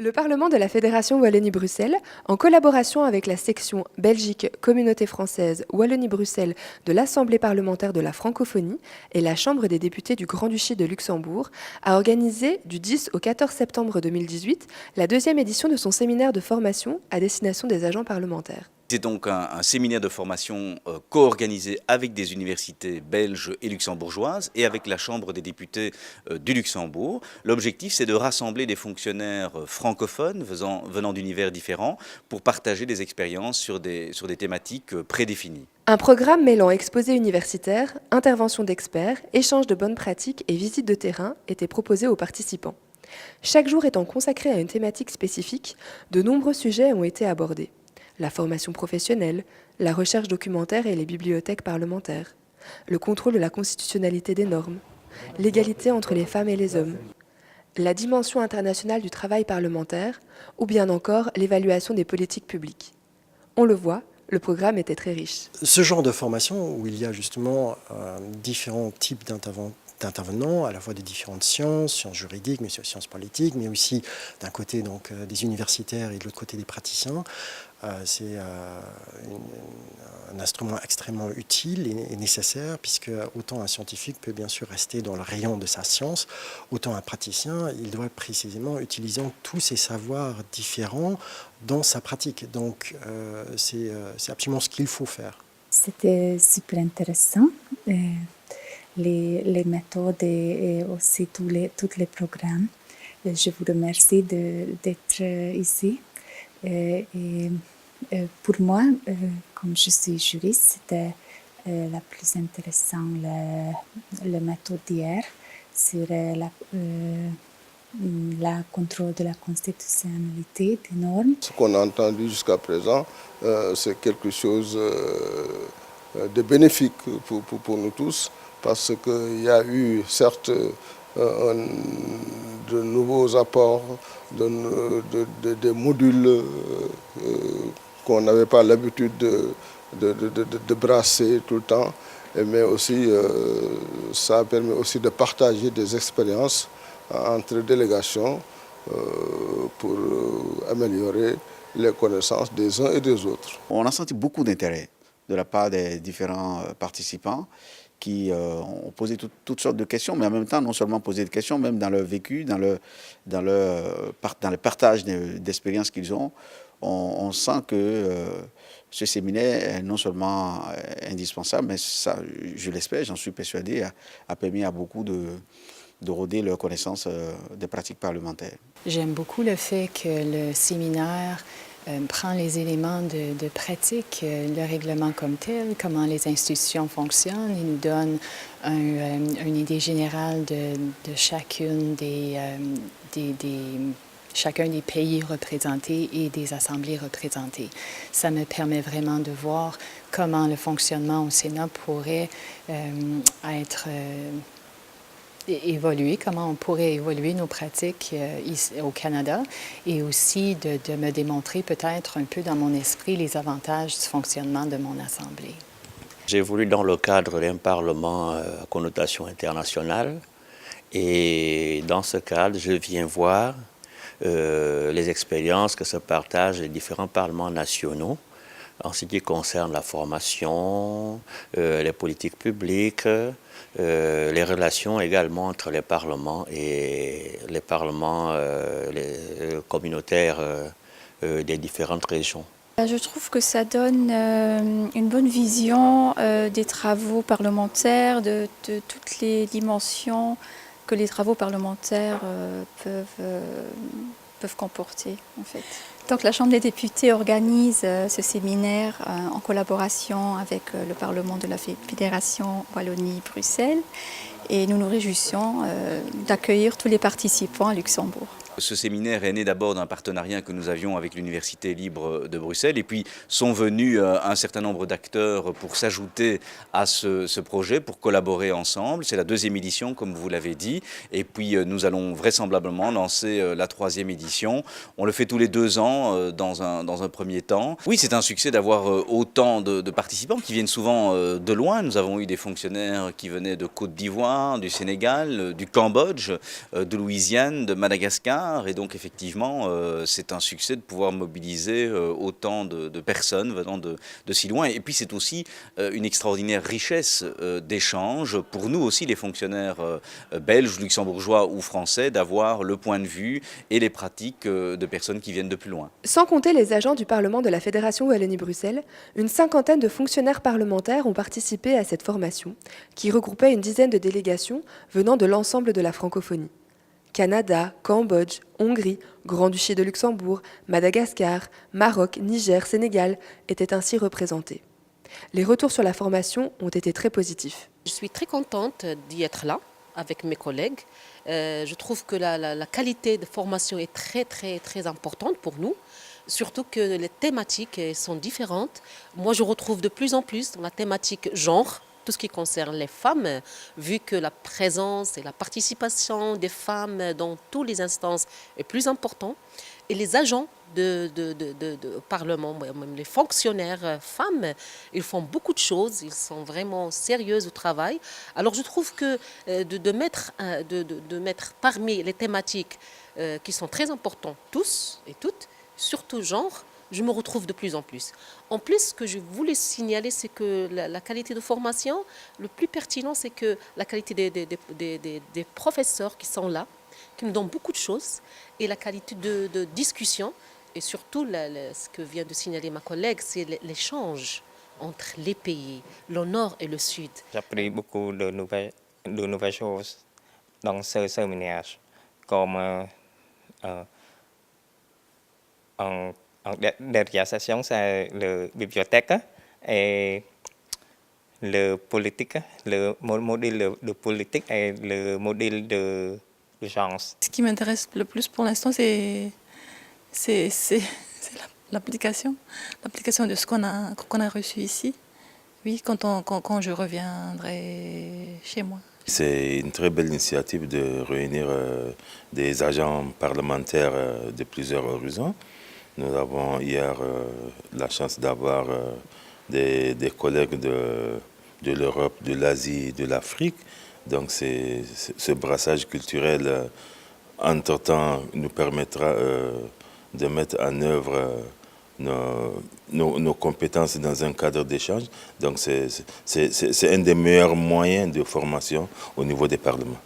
Le Parlement de la Fédération Wallonie-Bruxelles, en collaboration avec la section Belgique Communauté française Wallonie-Bruxelles de l'Assemblée parlementaire de la francophonie et la Chambre des députés du Grand-Duché de Luxembourg, a organisé du 10 au 14 septembre 2018 la deuxième édition de son séminaire de formation à destination des agents parlementaires. C'est donc un séminaire de formation co-organisé avec des universités belges et luxembourgeoises et avec la Chambre des députés du Luxembourg. L'objectif, c'est de rassembler des fonctionnaires francophones venant d'univers différents pour partager des expériences sur des thématiques prédéfinies. Un programme mêlant exposés universitaires, interventions d'experts, échanges de bonnes pratiques et visites de terrain était proposé aux participants. Chaque jour étant consacré à une thématique spécifique, de nombreux sujets ont été abordés. La formation professionnelle, la recherche documentaire et les bibliothèques parlementaires, le contrôle de la constitutionnalité des normes, l'égalité entre les femmes et les hommes, la dimension internationale du travail parlementaire ou bien encore l'évaluation des politiques publiques. On le voit, le programme était très riche. Ce genre de formation où il y a justement différents types d'intervenants, à la fois des différentes sciences juridiques, mais aussi sciences politiques, mais aussi d'un côté donc, des universitaires et de l'autre côté des praticiens. C'est un instrument extrêmement utile et nécessaire, puisque autant un scientifique peut bien sûr rester dans le rayon de sa science, autant un praticien, il doit précisément utiliser tous ces savoirs différents dans sa pratique. Donc c'est absolument ce qu'il faut faire. C'était super intéressant. Les méthodes et aussi tous les programmes. Je vous remercie d'être ici. Et pour moi, comme je suis juriste, c'était la plus intéressante la méthode d'hier sur la contrôle de la constitutionnalité des normes. Ce qu'on a entendu jusqu'à présent, c'est quelque chose de bénéfique pour nous tous, parce qu'il y a eu certes de nouveaux apports, des modules qu'on n'avait pas l'habitude de brasser tout le temps, mais aussi ça permet aussi de partager des expériences entre délégations pour améliorer les connaissances des uns et des autres. On a senti beaucoup d'intérêt de la part des différents participants qui ont posé toutes sortes de questions, mais en même temps, non seulement posé des questions, même dans leur vécu, dans le partage d'expériences qu'ils ont, on sent que ce séminaire est non seulement indispensable, mais ça, je l'espère, j'en suis persuadé, a permis à beaucoup de rôder leur connaissance des pratiques parlementaires. J'aime beaucoup le fait que le séminaire prend les éléments de pratique, le règlement comme tel, comment les institutions fonctionnent. Il nous donne une idée générale de chacun des pays représentés et des assemblées représentées. Ça me permet vraiment de voir comment le fonctionnement au Sénat pourrait être évoluer, comment on pourrait évoluer nos pratiques ici, au Canada, et aussi de me démontrer peut-être un peu dans mon esprit les avantages du fonctionnement de mon Assemblée. J'évolue dans le cadre d'un Parlement à connotation internationale, et dans ce cadre, je viens voir les expériences que se partagent les différents parlements nationaux en ce qui concerne la formation, les politiques publiques, les relations également entre les parlements et les parlements communautaires des différentes régions. Je trouve que ça donne une bonne vision des travaux parlementaires, de toutes les dimensions que les travaux parlementaires peuvent comporter, en fait. Donc la Chambre des députés organise ce séminaire en collaboration avec le Parlement de la Fédération Wallonie-Bruxelles, et nous nous réjouissons d'accueillir tous les participants à Luxembourg. Ce séminaire est né d'abord d'un partenariat que nous avions avec l'Université libre de Bruxelles, et puis sont venus un certain nombre d'acteurs pour s'ajouter à ce projet, pour collaborer ensemble. C'est la deuxième édition, comme vous l'avez dit, et puis nous allons vraisemblablement lancer la troisième édition. On le fait tous les 2 ans dans un premier temps. Oui, c'est un succès d'avoir autant de participants qui viennent souvent de loin. Nous avons eu des fonctionnaires qui venaient de Côte d'Ivoire, du Sénégal, du Cambodge, de Louisiane, de Madagascar. rare et donc effectivement c'est un succès de pouvoir mobiliser autant de personnes venant de si loin. Et puis c'est aussi une extraordinaire richesse d'échanges pour nous aussi les fonctionnaires belges, luxembourgeois ou français d'avoir le point de vue et les pratiques de personnes qui viennent de plus loin. Sans compter les agents du Parlement de la Fédération Wallonie-Bruxelles, une cinquantaine de fonctionnaires parlementaires ont participé à cette formation, qui regroupait une dizaine de délégations venant de l'ensemble de la francophonie. Canada, Cambodge, Hongrie, Grand-Duché de Luxembourg, Madagascar, Maroc, Niger, Sénégal étaient ainsi représentés. Les retours sur la formation ont été très positifs. Je suis très contente d'y être là avec mes collègues. Je trouve que la qualité de formation est très importante pour nous, surtout que les thématiques sont différentes. Moi, je retrouve de plus en plus dans la thématique genre, tout ce qui concerne les femmes, vu que la présence et la participation des femmes dans toutes les instances est plus importante. Et les agents de Parlement, même les fonctionnaires femmes, ils font beaucoup de choses, ils sont vraiment sérieux au travail. Alors je trouve que de mettre parmi les thématiques qui sont très importantes, tous et toutes, surtout genre, je me retrouve de plus en plus. En plus, ce que je voulais signaler, c'est que la qualité de formation, le plus pertinent, c'est que la qualité des professeurs qui sont là, qui nous donnent beaucoup de choses, et la qualité de discussion, et surtout ce que vient de signaler ma collègue, c'est l'échange entre les pays, le nord et le sud. J'ai appris beaucoup de nouvelles choses dans ce séminaire, comme en dernière session, c'est la bibliothèque et le politique, le modèle de politique et le modèle de genre. Ce qui m'intéresse le plus pour l'instant, c'est l'application de ce qu'on a reçu ici. Oui, quand je reviendrai chez moi. C'est une très belle initiative de réunir des agents parlementaires de plusieurs horizons. Nous avons hier la chance d'avoir des collègues de l'Europe, de l'Asie, de l'Afrique. Donc ce brassage culturel, entre-temps, nous permettra de mettre en œuvre nos compétences dans un cadre d'échange. Donc c'est un des meilleurs moyens de formation au niveau des parlements.